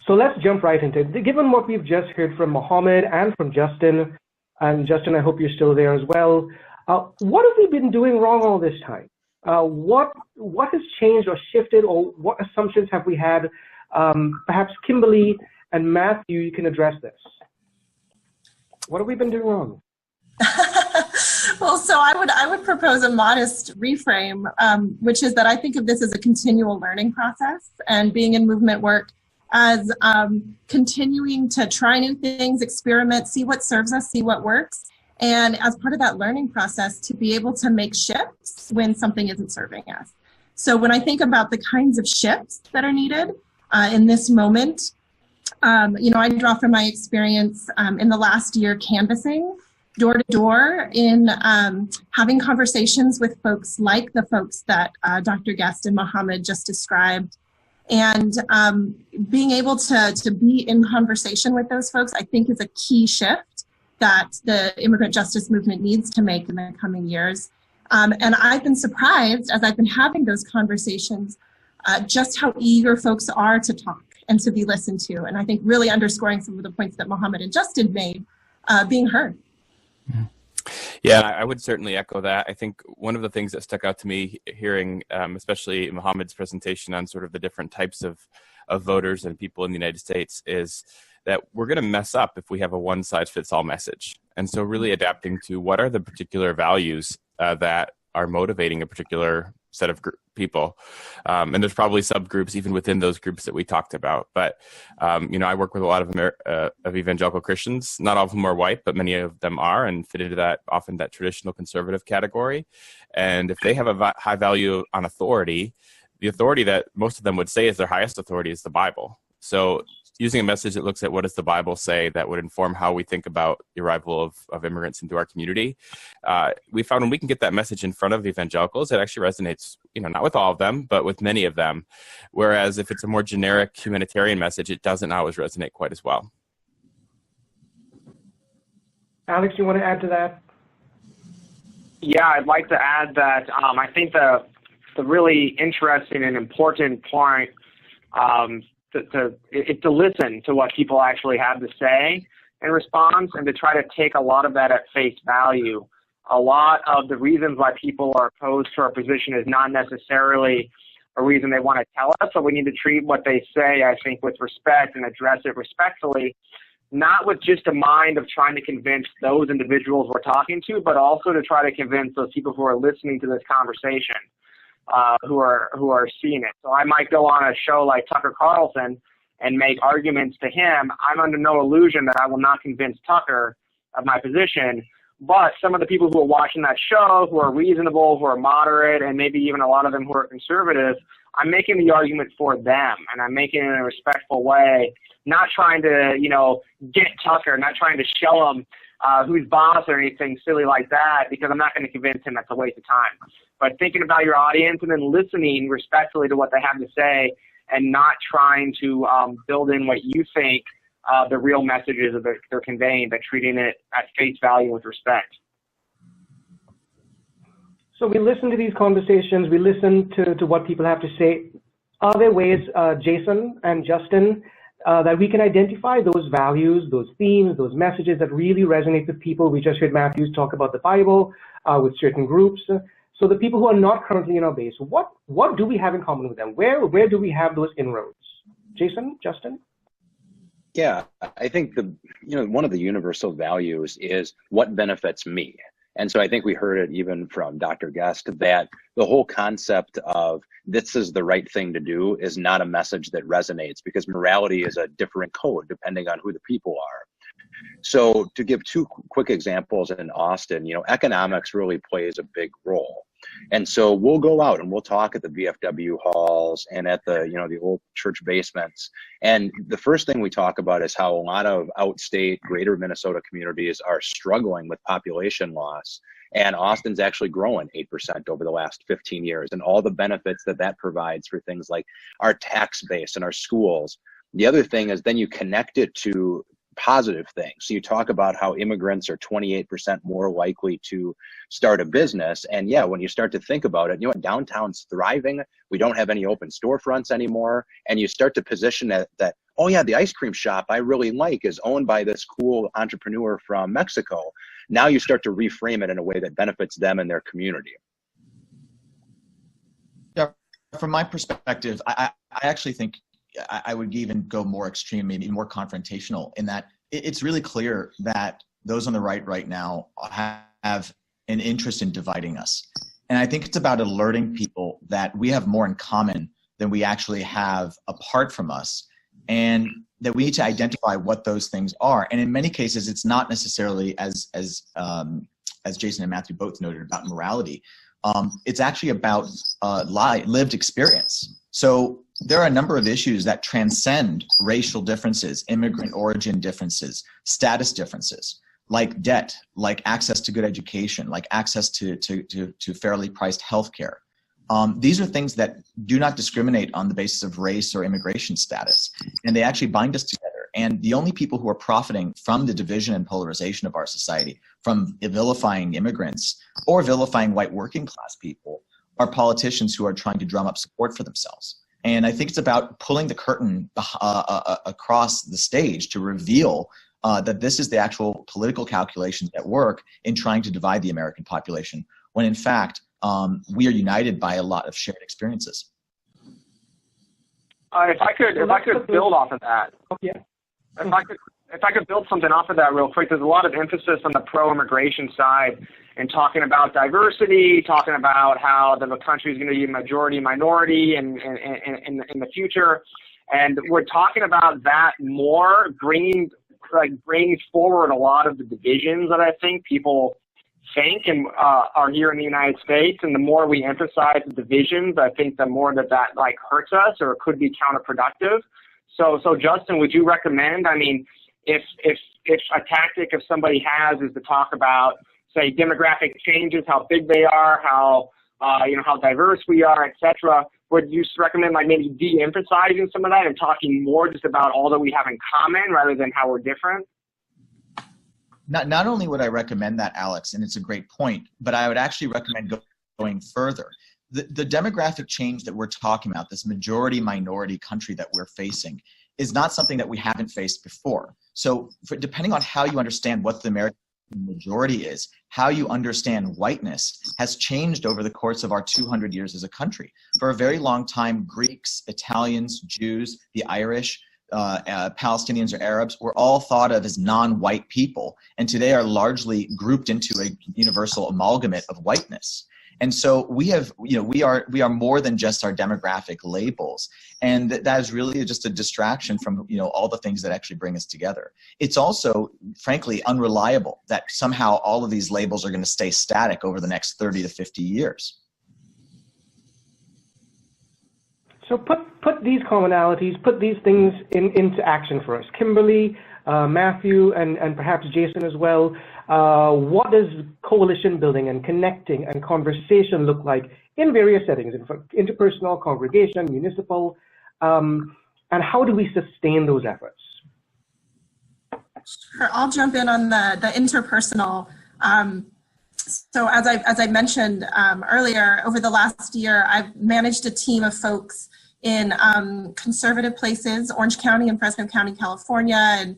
So let's jump right into it. Given what we've just heard from Mohammed and from Justin, and Justin, I hope you're still there as well, what have we been doing wrong all this time? What has changed or shifted, or what assumptions have we had? Perhaps Kimberly and Matthew, you can address this. What have we been doing wrong? Well, so I would propose a modest reframe, which is that I think of this as a continual learning process, and being in movement work as continuing to try new things, experiment, see what serves us, see what works, and as part of that learning process, to be able to make shifts when something isn't serving us. So when I think about the kinds of shifts that are needed in this moment, I draw from my experience in the last year canvassing door to door in having conversations with folks like the folks that Dr. Gest and Mohammed just described. And being able to be in conversation with those folks, I think, is a key shift that the immigrant justice movement needs to make in the coming years. And I've been surprised as I've been having those conversations, just how eager folks are to talk and to be listened to. And I think really underscoring some of the points that Mohammed and Justin made, being heard. Yeah, I would certainly echo that. I think one of the things that stuck out to me hearing, especially Mohammed's presentation on sort of the different types of voters and people in the United States, is that we're going to mess up if we have a one-size-fits-all message. And so really adapting to what are the particular values that are motivating a particular set of people. And there's probably subgroups even within those groups that we talked about. But, I work with a lot of evangelical Christians. Not all of them are white, but many of them are, and fit into often that traditional conservative category. And if they have a high value on authority, the authority that most of them would say is their highest authority is the Bible. So using a message that looks at what does the Bible say that would inform how we think about the arrival of immigrants into our community. We found when we can get that message in front of evangelicals, it actually resonates, not with all of them, but with many of them. Whereas if it's a more generic humanitarian message, it doesn't always resonate quite as well. Alex, you want to add to that? Yeah, I'd like to add that I think the really interesting and important point is to listen to what people actually have to say in response, and to try to take a lot of that at face value. A lot of the reasons why people are opposed to our position is not necessarily a reason they want to tell us, so we need to treat what they say, I think, with respect and address it respectfully, not with just a mind of trying to convince those individuals we're talking to, but also to try to convince those people who are listening to this conversation. Who are seeing it. So I might go on a show like Tucker Carlson and make arguments to him. I'm under no illusion that I will not convince Tucker of my position, but some of the people who are watching that show, who are reasonable, who are moderate, and maybe even a lot of them who are conservative, I'm making the argument for them, and I'm making it in a respectful way, not trying to, get Tucker, not trying to show him who's boss or anything silly like that, because I'm not going to convince him. That's a waste of time. But thinking about your audience and then listening respectfully to what they have to say, and not trying to build in what you think the real messages that they're conveying, but treating it at face value with respect. So we listen to these conversations, we listen to what people have to say. Are there ways, Jason and Justin, that we can identify those values, those themes, those messages that really resonate with people? We just heard Matthews talk about the Bible with certain groups. So the people who are not currently in our base, what do we have in common with them? Where do we have those inroads? Jason, Justin? Yeah, I think one of the universal values is what benefits me. And so I think we heard it even from Dr. Gest that the whole concept of this is the right thing to do is not a message that resonates, because morality is a different code depending on who the people are. So to give two quick examples in Austin, economics really plays a big role. And so we'll go out and we'll talk at the VFW halls and at the, the old church basements. And the first thing we talk about is how a lot of outstate greater Minnesota communities are struggling with population loss. And Austin's actually growing 8% over the last 15 years, and all the benefits that provides for things like our tax base and our schools. The other thing is then you connect it to positive things. So you talk about how immigrants are 28% more likely to start a business. And yeah, when you start to think about it, downtown's thriving. We don't have any open storefronts anymore. And you start to position that oh yeah, the ice cream shop I really like is owned by this cool entrepreneur from Mexico. Now you start to reframe it in a way that benefits them and their community. Yeah, from my perspective, I actually think I would even go more extreme, maybe more confrontational, in that it's really clear that those on the right now have an interest in dividing us. And I think it's about alerting people that we have more in common than we actually have apart from us, and that we need to identify what those things are. And in many cases, it's not necessarily, as Jason and Matthew both noted, about morality. It's actually about lived experience. So there are a number of issues that transcend racial differences, immigrant origin differences, status differences, like debt, like access to good education, like access to fairly priced healthcare. These are things that do not discriminate on the basis of race or immigration status, and they actually bind us together. And the only people who are profiting from the division and polarization of our society, from vilifying immigrants or vilifying white working class people, are politicians who are trying to drum up support for themselves. And I think it's about pulling the curtain across the stage to reveal that this is the actual political calculations at work in trying to divide the American population, when in fact, we are united by a lot of shared experiences. If I could build off of that. Yeah. If I could build something off of that real quick, there's a lot of emphasis on the pro-immigration side and talking about diversity, talking about how the country is going to be majority minority in the future, and we're talking about that more, bringing forward a lot of the divisions that I think people think and are here in the United States. And the more we emphasize the divisions, I think the more that like hurts us or could be counterproductive. So Justin, would you recommend? I mean, if a tactic if somebody has is to talk about, say, demographic changes, how big they are, how how diverse we are, etc., would you recommend like maybe de-emphasizing some of that and talking more just about all that we have in common rather than how we're different? Not only would I recommend that, Alex, and it's a great point, but I would actually recommend going further. The demographic change that we're talking about, this majority-minority country that we're facing, is not something that we haven't faced before. So depending on how you understand what the American majority is, how you understand whiteness has changed over the course of our 200 years as a country. For a very long time, Greeks, Italians, Jews, the Irish, Palestinians or Arabs were all thought of as non-white people, and today are largely grouped into a universal amalgamate of whiteness. And so we have, we are more than just our demographic labels, and that is really just a distraction from all the things that actually bring us together. It's also, frankly, unreliable that somehow all of these labels are going to stay static over the next 30 to 50 years. So put these commonalities, put these things into action for us. Kimberly, Matthew, and perhaps Jason as well. What does coalition building and connecting and conversation look like in various settings, interpersonal, congregation, municipal, and how do we sustain those efforts? Sure, I'll jump in on the interpersonal. So as I mentioned earlier, over the last year, I've managed a team of folks in conservative places, Orange County and Fresno County, California, and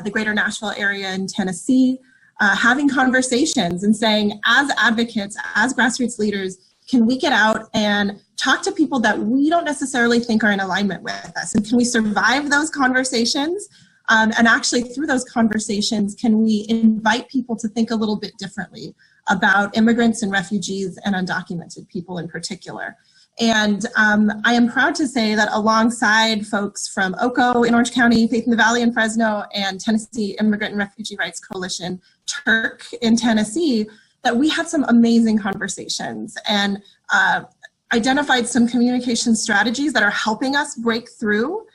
the greater Nashville area in Tennessee, having conversations and saying, as advocates, as grassroots leaders, can we get out and talk to people that we don't necessarily think are in alignment with us? And can we survive those conversations? And actually, through those conversations, can we invite people to think a little bit differently about immigrants and refugees and undocumented people in particular? And I am proud to say that alongside folks from OCO in Orange County, Faith in the Valley in Fresno, and Tennessee Immigrant and Refugee Rights Coalition, Turk in Tennessee, that we had some amazing conversations and identified some communication strategies that are helping us break through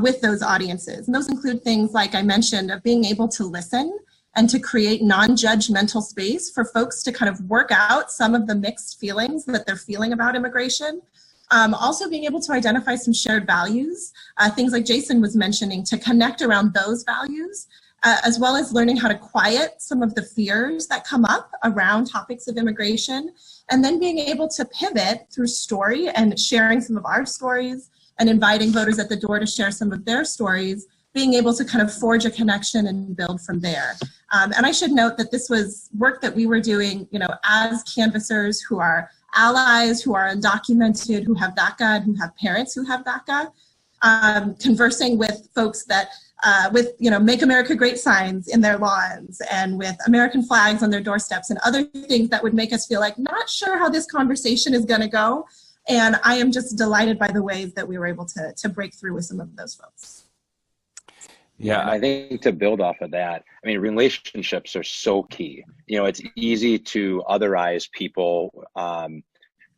with those audiences. And those include things like I mentioned of being able to listen and to create non-judgmental space for folks to kind of work out some of the mixed feelings that they're feeling about immigration. Also being able to identify some shared values, things like Jason was mentioning, to connect around those values as well as learning how to quiet some of the fears that come up around topics of immigration, and then being able to pivot through story and sharing some of our stories and inviting voters at the door to share some of their stories, being able to kind of forge a connection and build from there. And I should note that this was work that we were doing, as canvassers who are allies, who are undocumented, who have DACA, and who have parents who have DACA, conversing with folks that, with Make America Great signs in their lawns and with American flags on their doorsteps and other things that would make us feel like not sure how this conversation is going to go. And I am just delighted by the ways that we were able to break through with some of those folks. Yeah, I think to build off of that, I mean, relationships are so key. It's easy to otherize people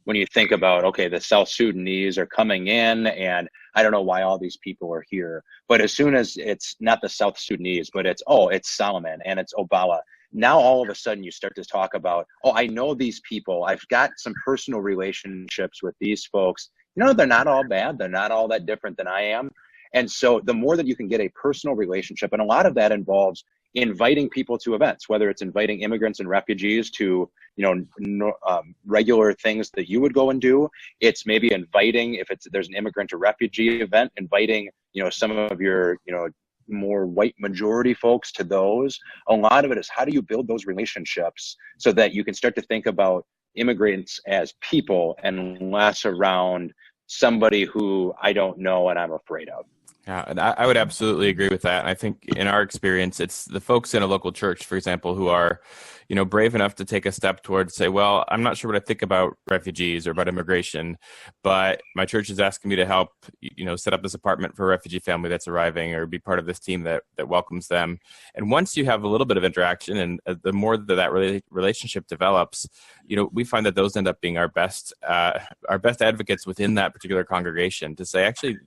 when you think about, okay, the South Sudanese are coming in and I don't know why all these people are here. But as soon as it's not the South Sudanese, but it's Solomon and it's Obala. Now, all of a sudden you start to talk about, I know these people. I've got some personal relationships with these folks. They're not all bad. They're not all that different than I am. And so the more that you can get a personal relationship, and a lot of that involves inviting people to events, whether it's inviting immigrants and refugees to, regular things that you would go and do. It's maybe inviting, if there's an immigrant or refugee event, inviting, some of your, more white majority folks to those. A lot of it is how do you build those relationships so that you can start to think about immigrants as people and less around somebody who I don't know and I'm afraid of. Yeah, and I would absolutely agree with that. And I think in our experience, it's the folks in a local church, for example, who are, brave enough to take a step towards say, well, I'm not sure what I think about refugees or about immigration, but my church is asking me to help, set up this apartment for a refugee family that's arriving or be part of this team that welcomes them. And once you have a little bit of interaction and the more that relationship develops, we find that those end up being our best advocates within that particular congregation to say, actually,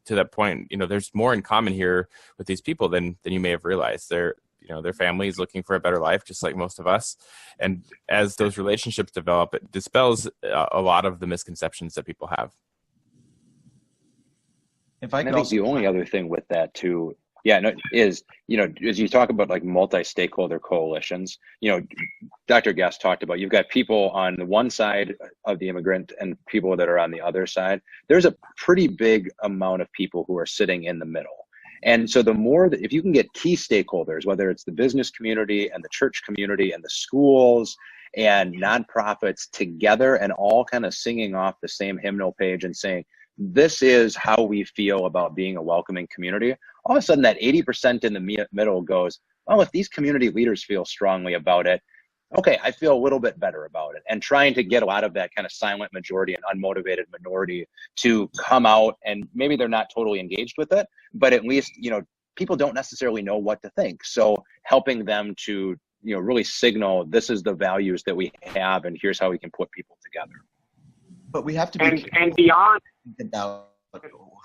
to that point, there's more in common here with these people than you may have realized. Their families looking for a better life, just like most of us. And as those relationships develop, it dispels a lot of the misconceptions that people have. I think the only other thing with that too, is, as you talk about like multi-stakeholder coalitions, Dr. Gest talked about, you've got people on the one side of the immigrant and people that are on the other side. There's a pretty big amount of people who are sitting in the middle. And so the more that, if you can get key stakeholders, whether it's the business community and the church community and the schools and nonprofits together and all kind of singing off the same hymnal page and saying, this is how we feel about being a welcoming community, all of a sudden that 80% in the middle goes, well, if these community leaders feel strongly about it, okay, I feel a little bit better about it. And trying to get a lot of that kind of silent majority and unmotivated minority to come out, and maybe they're not totally engaged with it, but at least, people don't necessarily know what to think. So helping them to, really signal this is the values that we have and here's how we can put people together. But we have to be and beyond about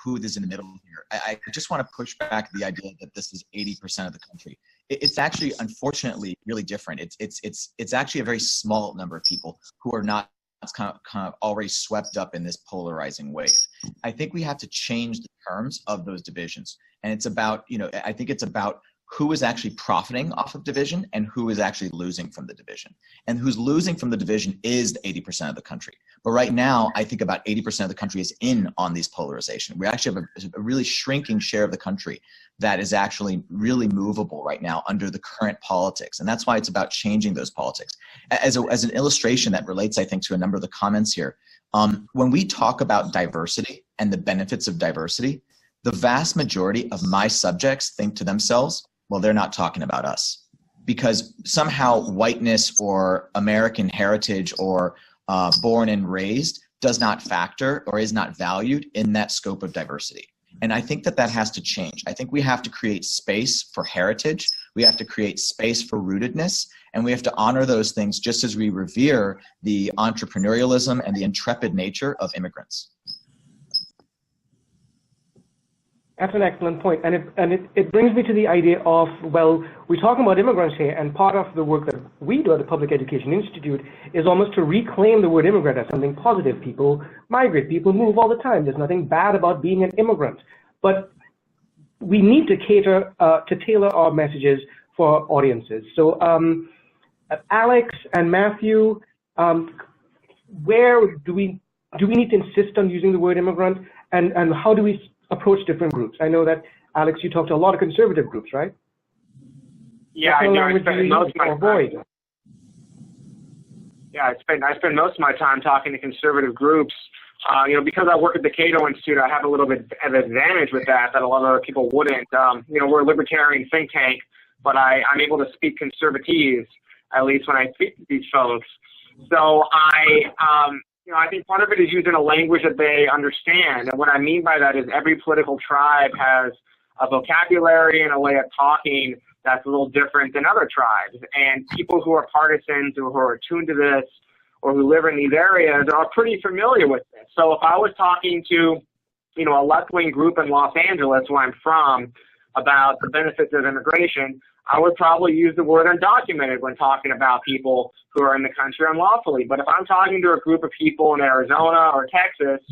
who is in the middle here. I just want to push back the idea that this is 80% of the country. It's actually, unfortunately, really different. It's actually a very small number of people who are not kind of already swept up in this polarizing wave. I think we have to change the terms of those divisions. And it's about, I think it's about who is actually profiting off of division and who is actually losing from the division. And who's losing from the division is the 80% of the country. But right now, I think about 80% of the country is in on these polarization. We actually have a really shrinking share of the country that is actually really movable right now under the current politics. And that's why it's about changing those politics. As an illustration that relates, I think, to a number of the comments here, when we talk about diversity and the benefits of diversity, the vast majority of my subjects think to themselves, well, they're not talking about us, because somehow whiteness or American heritage or born and raised does not factor or is not valued in that scope of diversity. And I think that has to change. I think we have to create space for heritage. We have to create space for rootedness, and we have to honor those things just as we revere the entrepreneurialism and the intrepid nature of immigrants. That's an excellent point. And it brings me to the idea of, well, we're talking about immigrants here, and part of the work that we do at the Public Education Institute is almost to reclaim the word immigrant as something positive. People migrate, people move all the time. There's nothing bad about being an immigrant. But we need to cater to tailor our messages for audiences. So Alex and Matthew, where do we need to insist on using the word immigrant, and how do we approach different groups? I know that, Alex, you talk to a lot of conservative groups, right? Yeah, I do. I spend most of my time. Yeah, I spend most of my time talking to conservative groups. Because I work at the Cato Institute, I have a little bit of advantage with that a lot of other people wouldn't. We're a libertarian think tank, but I'm able to speak conservative, at least when I speak to these folks. So I think part of it is using a language that they understand. And what I mean by that is every political tribe has a vocabulary and a way of talking that's a little different than other tribes. And people who are partisans or who are attuned to this or who live in these areas are pretty familiar with this. So if I was talking to, a left-wing group in Los Angeles, where I'm from, about the benefits of immigration, I would probably use the word undocumented when talking about people who are in the country unlawfully. But if I'm talking to a group of people in Arizona or Texas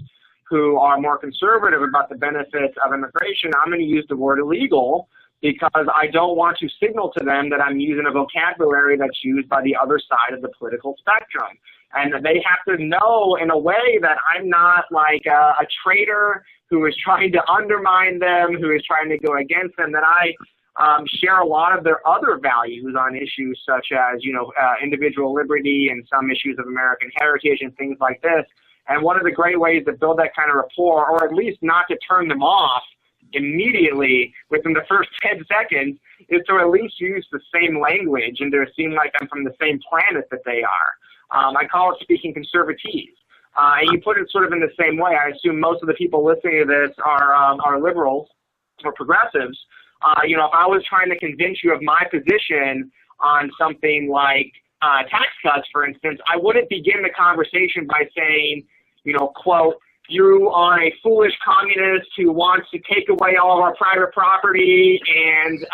who are more conservative about the benefits of immigration, I'm going to use the word illegal, because I don't want to signal to them that I'm using a vocabulary that's used by the other side of the political spectrum. And they have to know in a way that I'm not like a traitor who is trying to undermine them, who is trying to go against them, that I share a lot of their other values on issues such as, individual liberty and some issues of American heritage and things like this. And one of the great ways to build that kind of rapport, or at least not to turn them off immediately within the first 10 seconds, is to at least use the same language and to seem like I'm from the same planet that they are. I call it speaking conservative. And you put it sort of in the same way. I assume most of the people listening to this are liberals or progressives. If I was trying to convince you of my position on something like tax cuts, for instance, I wouldn't begin the conversation by saying, quote, "You are a foolish communist who wants to take away all of our private property and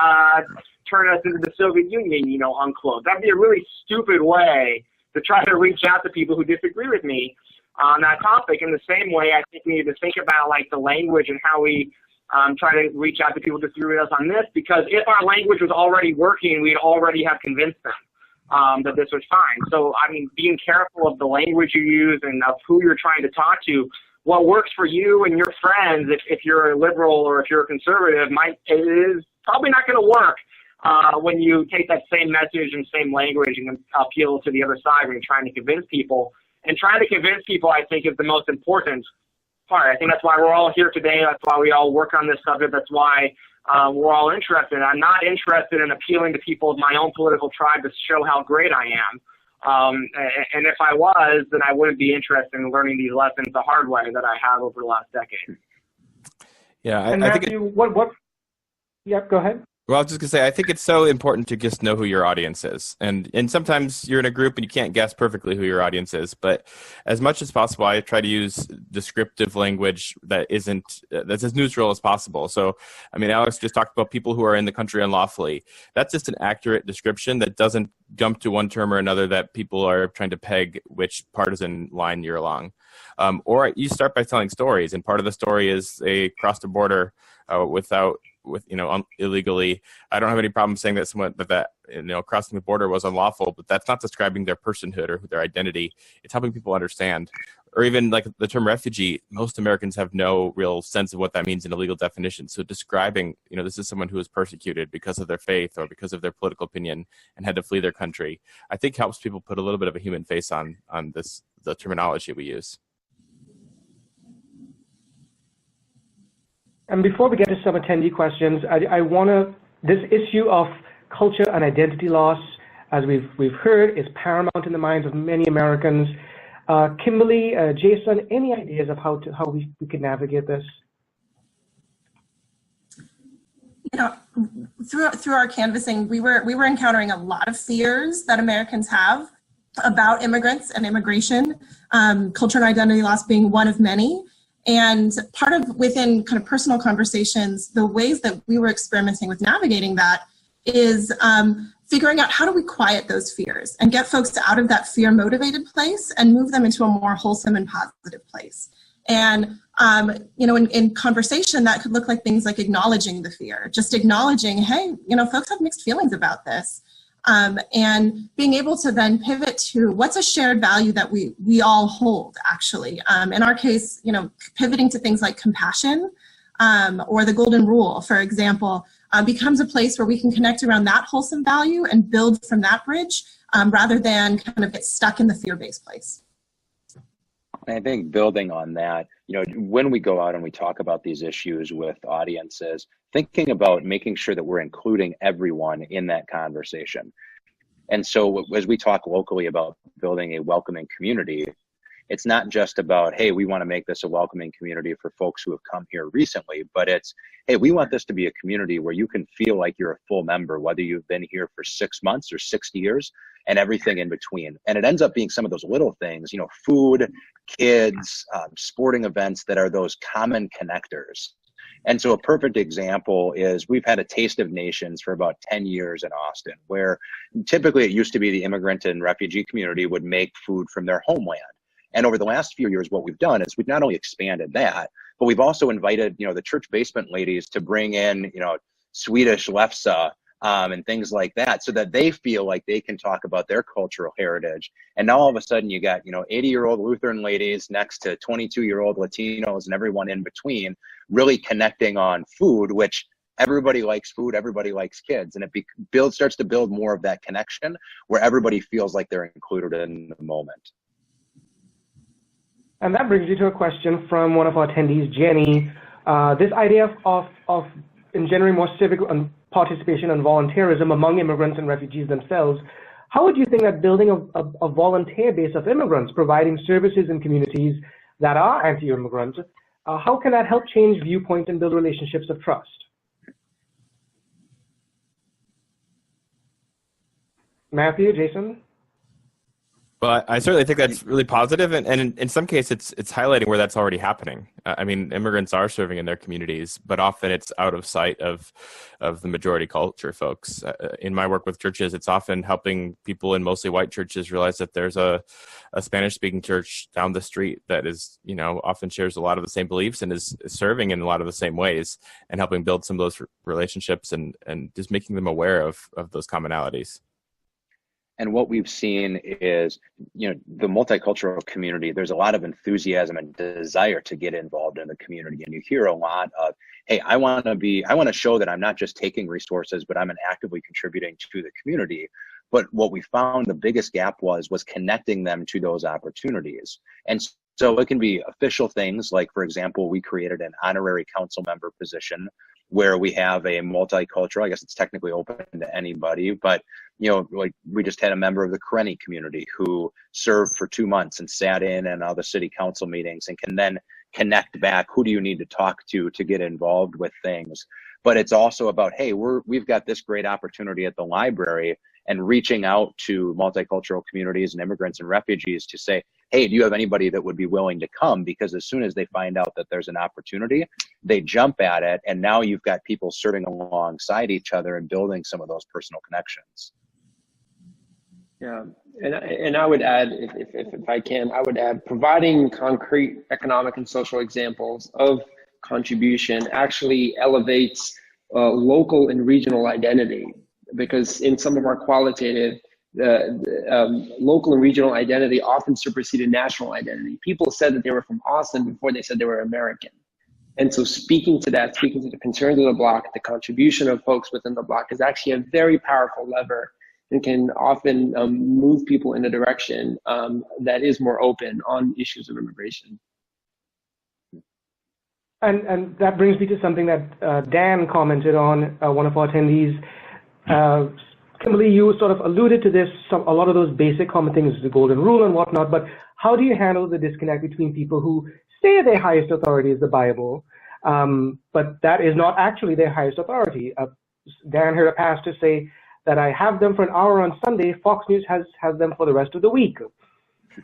turn us into the Soviet Union," unquote. That'd be a really stupid way to try to reach out to people who disagree with me on that topic. In the same way, I think we need to think about like the language and how we try to reach out to people who disagree with us on this, because if our language was already working, we'd already have convinced them that this was fine. So, being careful of the language you use and of who you're trying to talk to. What works for you and your friends, if you're a liberal or if you're a conservative, is probably not going to work when you take that same message and same language and appeal to the other side when you're trying to convince people. And trying to convince people, I think, is the most important part. I think that's why we're all here today. That's why we all work on this subject. That's why we're all interested. I'm not interested in appealing to people of my own political tribe to show how great I am. And if I was, then I wouldn't be interested in learning these lessons the hard way that I have over the last decade. Yeah, and Matthew, what? Yep, go ahead. Well, I was just going to say, I think it's so important to just know who your audience is. And sometimes you're in a group and you can't guess perfectly who your audience is. But as much as possible, I try to use descriptive language that's as neutral as possible. So, Alex just talked about people who are in the country unlawfully. That's just an accurate description that doesn't jump to one term or another that people are trying to peg which partisan line you're along. Or you start by telling stories. And part of the story is they crossed the border illegally. I don't have any problem saying that someone that crossing the border was unlawful, but that's not describing their personhood or their identity. It's helping people understand. Or even like the term refugee, most Americans have no real sense of what that means in a legal definition. So describing, this is someone who was persecuted because of their faith or because of their political opinion and had to flee their country, I think helps people put a little bit of a human face on the terminology we use. And before we get to some attendee questions, I want to, this issue of culture and identity loss, as we've heard, is paramount in the minds of many Americans. Kimberly, Jason, any ideas of how we can navigate this? Through our canvassing, we were encountering a lot of fears that Americans have about immigrants and immigration, culture and identity loss being one of many. And part of within kind of personal conversations, the ways that we were experimenting with navigating that is figuring out how do we quiet those fears and get folks out of that fear-motivated place and move them into a more wholesome and positive place. And, in conversation, that could look like things like acknowledging the fear, just acknowledging, hey, folks have mixed feelings about this. And being able to then pivot to what's a shared value that we all hold, actually. In our case, pivoting to things like compassion or the golden rule, for example, becomes a place where we can connect around that wholesome value and build from that bridge rather than kind of get stuck in the fear-based place. I think building on that, when we go out and we talk about these issues with audiences, thinking about making sure that we're including everyone in that conversation. And so as we talk locally about building a welcoming community, it's not just about, hey, we want to make this a welcoming community for folks who have come here recently, but it's, hey, we want this to be a community where you can feel like you're a full member, whether you've been here for 6 months or 60 years and everything in between. And it ends up being some of those little things, food, kids, sporting events that are those common connectors. And so a perfect example is we've had a Taste of Nations for about 10 years in Austin, where typically it used to be the immigrant and refugee community would make food from their homeland. And over the last few years, what we've done is we've not only expanded that, but we've also invited, the church basement ladies to bring in, Swedish lefse and things like that, so that they feel like they can talk about their cultural heritage. And now all of a sudden you got, 80-year-old Lutheran ladies next to 22-year-old Latinos and everyone in between really connecting on food, which everybody likes food, everybody likes kids. And it starts to build more of that connection where everybody feels like they're included in the moment. And that brings me to a question from one of our attendees, Jenny. This idea of engendering more civic participation and volunteerism among immigrants and refugees themselves, how would you think that building a volunteer base of immigrants providing services in communities that are anti-immigrant, how can that help change viewpoints and build relationships of trust? Matthew, Jason? Well, I certainly think that's really positive, and in some cases, it's highlighting where that's already happening. Immigrants are serving in their communities, but often it's out of sight of the majority culture folks. In my work with churches, it's often helping people in mostly white churches realize that there's a Spanish-speaking church down the street that is, often shares a lot of the same beliefs and is serving in a lot of the same ways, and helping build some of those relationships and just making them aware of those commonalities. And what we've seen is, the multicultural community, there's a lot of enthusiasm and desire to get involved in the community. And you hear a lot of, hey, I want to show that I'm not just taking resources, but I'm actively contributing to the community. But what we found the biggest gap was connecting them to those opportunities. And so it can be official things like, for example, we created an honorary council member position where we have a multicultural, I guess it's technically open to anybody, but like we just had a member of the Karenni community who served for 2 months and sat in and all the city council meetings and can then connect back. Who do you need to talk to get involved with things? But it's also about, hey, we've got this great opportunity at the library, and reaching out to multicultural communities and immigrants and refugees to say, hey, do you have anybody that would be willing to come? Because as soon as they find out that there's an opportunity, they jump at it. And now you've got people serving alongside each other and building some of those personal connections. Yeah, and I would add, if I can, I would add providing concrete economic and social examples of contribution actually elevates local and regional identity, because in some of our qualitative, local and regional identity often superseded national identity. People said that they were from Austin before they said they were American. And so speaking to that, speaking to the concerns of the block, the contribution of folks within the block is actually a very powerful lever and can often move people in a direction that is more open on issues of immigration. And that brings me to something that Dan commented on, one of our attendees. Kimberly, you sort of alluded to this, a lot of those basic common things, the golden rule and whatnot, but how do you handle the disconnect between people who say their highest authority is the Bible, but that is not actually their highest authority? Dan heard a pastor say that I have them for an hour on Sunday, Fox News has them for the rest of the week.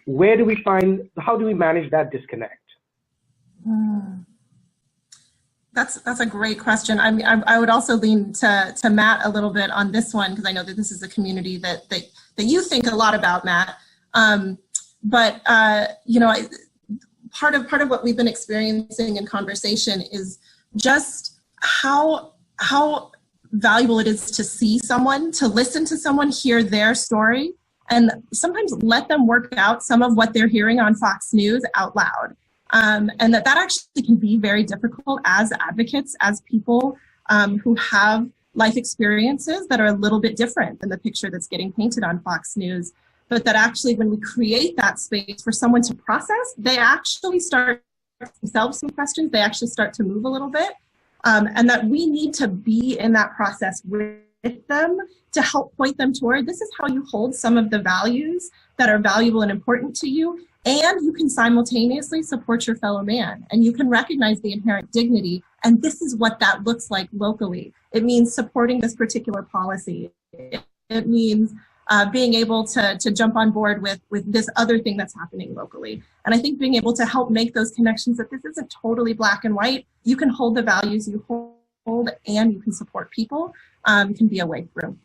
How do we manage that disconnect? That's a great question. I would also lean to Matt a little bit on this one, because I know that this is a community that you think a lot about, Matt. part of what we've been experiencing in conversation is just how valuable it is to see someone, to listen to someone, hear their story, and sometimes let them work out some of what they're hearing on Fox News out loud. And that actually can be very difficult as advocates, as people who have life experiences that are a little bit different than the picture that's getting painted on Fox News. But that actually, when we create that space for someone to process, they actually start themselves some questions, they actually start to move a little bit. And that we need to be in that process with them to help point them toward, this is how you hold some of the values that are valuable and important to you, and you can simultaneously support your fellow man, and you can recognize the inherent dignity, and this is what that looks like locally. It means supporting this particular policy. It means being able to jump on board with this other thing that's happening locally. And I think being able to help make those connections, that this isn't totally black and white, you can hold the values you hold and you can support people, can be a way through.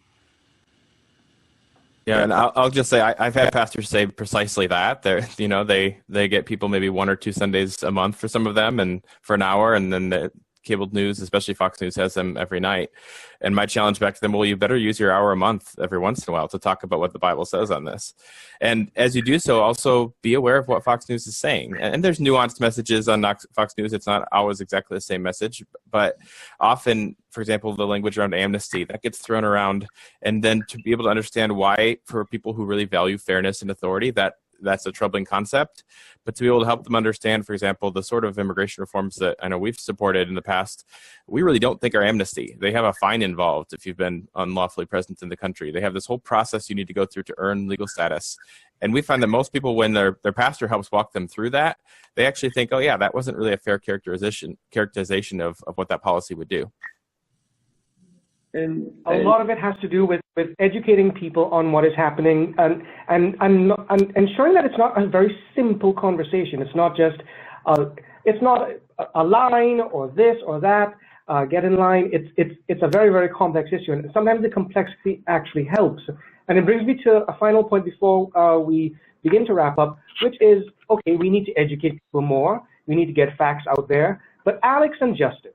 Yeah, and I'll just say I've had pastors say precisely that. They get people maybe 1 or 2 Sundays a month for some of them, and for an hour, and then the cable news, especially Fox News, has them every night. And my challenge back to them, well, you better use your hour a month every once in a while to talk about what the Bible says on this. And as you do so, also be aware of what Fox News is saying. And there's nuanced messages on Fox News. It's not always exactly the same message, but often, for example, the language around amnesty, that gets thrown around. And then to be able to understand why, for people who really value fairness and authority, that's a troubling concept. But to be able to help them understand, for example, the sort of immigration reforms that I know we've supported in the past, we really don't think are amnesty. They have a fine involved if you've been unlawfully present in the country. They have this whole process you need to go through to earn legal status. And we find that most people, when their pastor helps walk them through that, they actually think, oh yeah, that wasn't really a fair characterization of what that policy would do. And a lot of it has to do with educating people on what is happening and ensuring that it's not a very simple conversation. It's not just it's not a line or this or that. Get in line. It's a very, very complex issue, and sometimes the complexity actually helps. And it brings me to a final point before we begin to wrap up, which is, okay, we need to educate people more. We need to get facts out there. But Alex and Justin,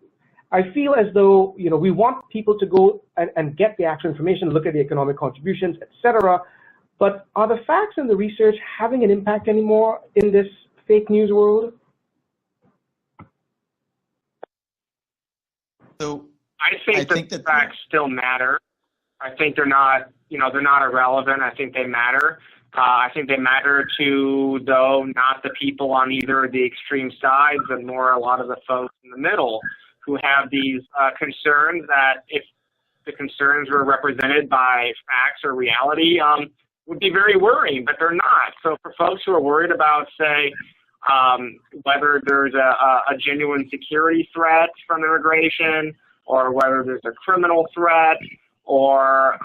I feel as though, we want people to go and get the actual information, look at the economic contributions, etc. But are the facts and the research having an impact anymore in this fake news world? So I think that facts still matter. I think they're not irrelevant. I think they matter. I think they matter to, though, not the people on either of the extreme sides, but more a lot of the folks in the middle who have these concerns that, if the concerns were represented by facts or reality, would be very worrying, but they're not. So for folks who are worried about, say, whether there's a genuine security threat from immigration, or whether there's a criminal threat, or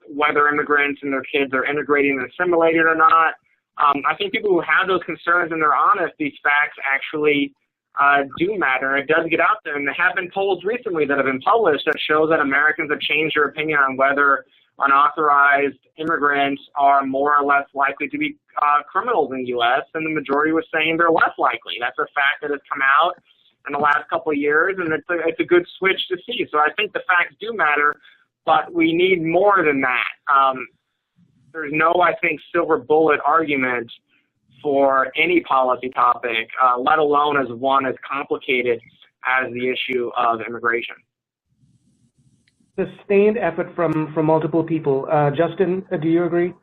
whether immigrants and their kids are integrating and assimilated or not, I think people who have those concerns and they're honest, these facts actually do matter. It does get out there, and there have been polls recently that have been published that show that Americans have changed their opinion on whether unauthorized immigrants are more or less likely to be criminals in the U.S., and the majority was saying they're less likely. That's a fact that has come out in the last couple of years, and it's a good switch to see. So I think the facts do matter, but we need more than that. There's no, I think, silver bullet argument for any policy topic, let alone as one as complicated as the issue of immigration. Sustained effort from multiple people. Justin, do you agree?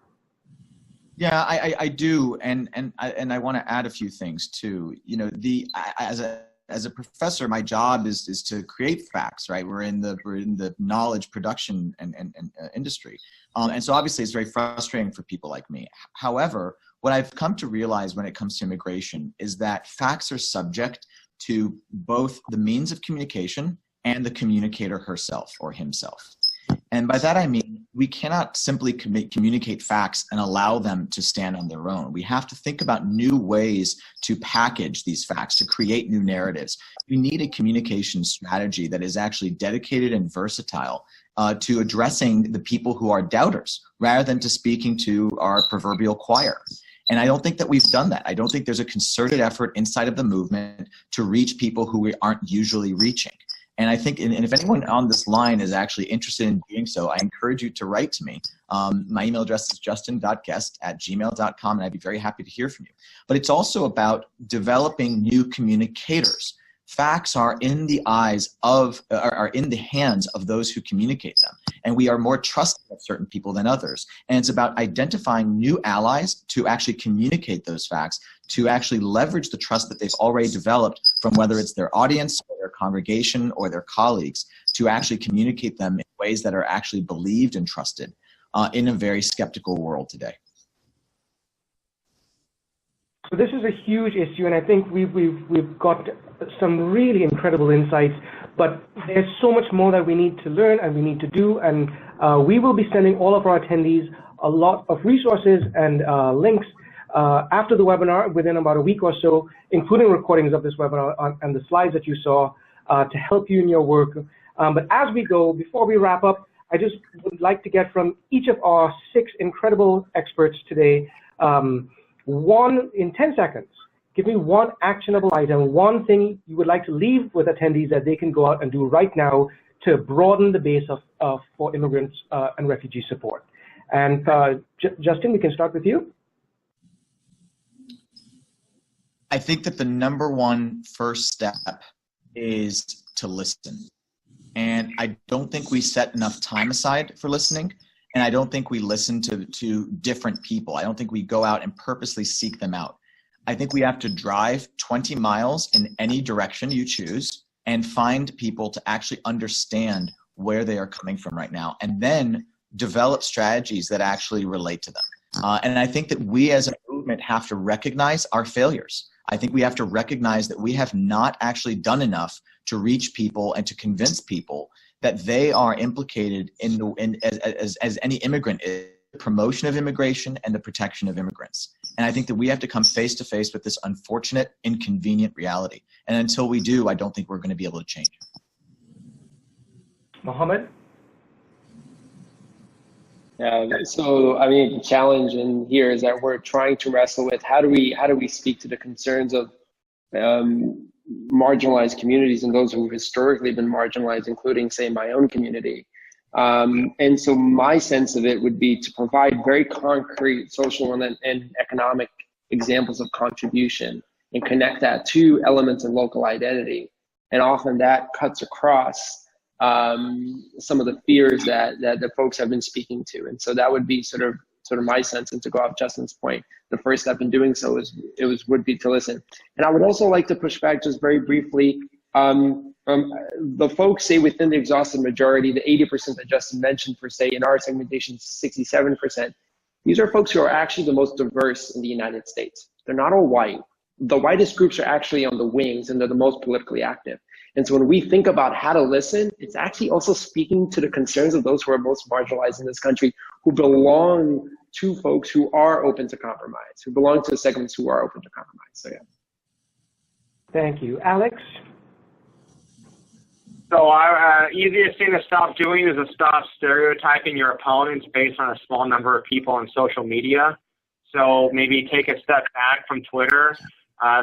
Yeah, I do, and I want to add a few things too. As a professor, my job is to create facts, right? We're in the knowledge production and industry, and so obviously it's very frustrating for people like me. However, what I've come to realize when it comes to immigration is that facts are subject to both the means of communication and the communicator herself or himself. And by that I mean, we cannot simply communicate facts and allow them to stand on their own. We have to think about new ways to package these facts, to create new narratives. You need a communication strategy that is actually dedicated and versatile to addressing the people who are doubters, rather than to speaking to our proverbial choir. And I don't think that we've done that. I don't think there's a concerted effort inside of the movement to reach people who we aren't usually reaching. And I think, and if anyone on this line is actually interested in doing so, I encourage you to write to me. My email address is justin.guest@gmail.com, and I'd be very happy to hear from you. But it's also about developing new communicators. Facts are in the eyes of, are in the hands of those who communicate them. And we are more trusting of certain people than others. And it's about identifying new allies to actually communicate those facts, to actually leverage the trust that they've already developed from whether it's their audience or their congregation or their colleagues, to actually communicate them in ways that are actually believed and trusted in a very skeptical world today. So this is a huge issue, and I think we've got some really incredible insights, but there's so much more that we need to learn and we need to do, and we will be sending all of our attendees a lot of resources and links after the webinar within about a week or so, including recordings of this webinar and the slides that you saw to help you in your work. But as we go, before we wrap up, I just would like to get from each of our 6 incredible experts today, in 10 seconds, give me one actionable item, one thing you would like to leave with attendees that they can go out and do right now to broaden the base for immigrants and refugee support. And Justin, we can start with you. I think that the #1 first step is to listen. And I don't think we set enough time aside for listening. And I don't think we listen to different people. I don't think we go out and purposely seek them out. I think we have to drive 20 miles in any direction you choose and find people to actually understand where they are coming from right now, and then develop strategies that actually relate to them. And I think that we as a movement have to recognize our failures. I think we have to recognize that we have not actually done enough to reach people and to convince people that they are implicated as any immigrant is, the promotion of immigration and the protection of immigrants. And I think that we have to come face to face with this unfortunate, inconvenient reality. And until we do, I don't think we're going to be able to change. Mohammed? Yeah, so I mean, the challenge in here is that we're trying to wrestle with how do we speak to the concerns of marginalized communities and those who've historically been marginalized, including, say, my own community. And so my sense of it would be to provide very concrete social and economic examples of contribution and connect that to elements of local identity. And often that cuts across some of the fears that the folks have been speaking to. And so that would be sort of my sense. And to go off Justin's point, the first step in doing so would be to listen. And I would also like to push back just very briefly. The folks say within the exhausted majority, the 80% that Justin mentioned for, say, in our segmentation, 67%. These are folks who are actually the most diverse in the United States. They're not all white. The whitest groups are actually on the wings, and they're the most politically active. And so when we think about how to listen, it's actually also speaking to the concerns of those who are most marginalized in this country, who belong to folks who are open to compromise, who belong to segments who are open to compromise. So yeah. Thank you. Alex? So easiest thing to stop doing is to stop stereotyping your opponents based on a small number of people on social media. So maybe take a step back from Twitter,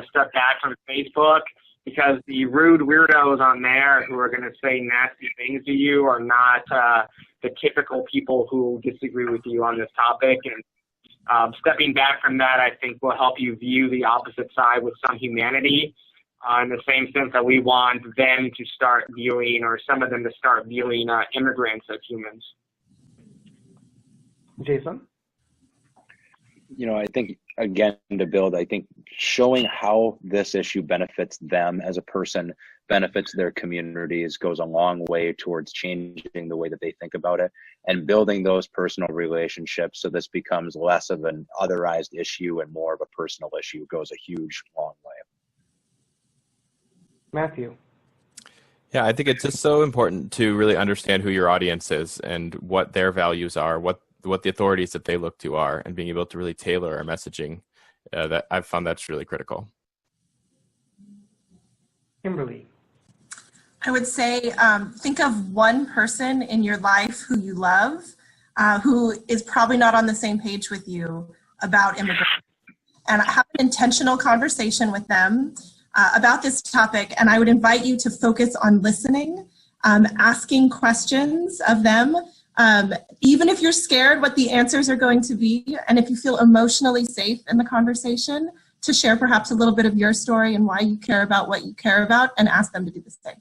step back from Facebook, because the rude weirdos on there who are going to say nasty things to you are not the typical people who disagree with you on this topic. And stepping back from that, I think, will help you view the opposite side with some humanity, in the same sense that we want them to start viewing, or some of them to start viewing immigrants as humans. Jason? You know, I think, again, to build, I think showing how this issue benefits them as a person, benefits their communities, goes a long way towards changing the way that they think about it and building those personal relationships so this becomes less of an otherized issue and more of a personal issue goes a huge, long way. Matthew? Yeah, I think it's just so important to really understand who your audience is and what their values are, what the authorities that they look to are, and being able to really tailor our messaging. That I've found that's really critical. Kimberly? I would say think of one person in your life who you love, who is probably not on the same page with you about immigration. and have an intentional conversation with them about this topic. And I would invite you to focus on listening, asking questions of them, even if you're scared what the answers are going to be, and if you feel emotionally safe in the conversation, to share perhaps a little bit of your story and why you care about what you care about, and ask them to do the same.